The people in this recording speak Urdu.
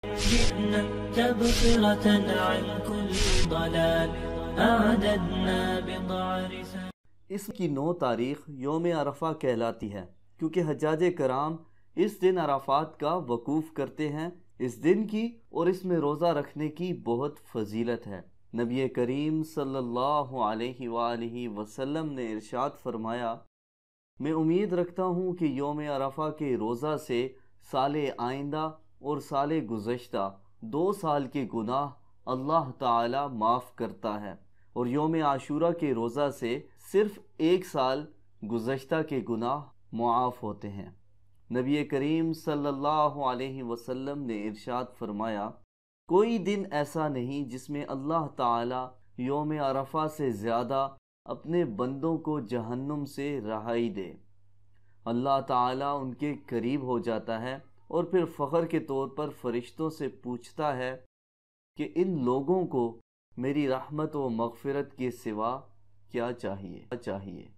جئنا تبصرة عن كل ضلال أعددنا بضع رسال۔ اس کی 9 تاریخ یوم عرفہ کہلاتی ہے کیونکہ حجاج کرام اس دن عرفات کا وقوف کرتے ہیں۔ اس دن کی اور اس میں روزہ رکھنے کی بہت فضیلت ہے۔ نبی کریم صلی اللہ علیہ وآلہ وسلم نے ارشاد فرمایا، میں امید رکھتا ہوں کہ یوم عرفہ کے روزہ سے سال آئندہ اور سال گزشتہ 2 سال کے گناہ اللہ تعالی معاف کرتا ہے، اور یوم عاشورہ کے روزہ سے صرف 1 سال گزشتہ کے گناہ معاف ہوتے ہیں۔ نبی کریم صلی اللہ علیہ وسلم نے ارشاد فرمایا، کوئی دن ایسا نہیں جس میں اللہ تعالی یوم عرفہ سے زیادہ اپنے بندوں کو جہنم سے رہائی دے۔ اللہ تعالیٰ ان کے قریب ہو جاتا ہے اور پھر فخر کے طور پر فرشتوں سے پوچھتا ہے کہ ان لوگوں کو میری رحمت و مغفرت کے سوا کیا چاہیے۔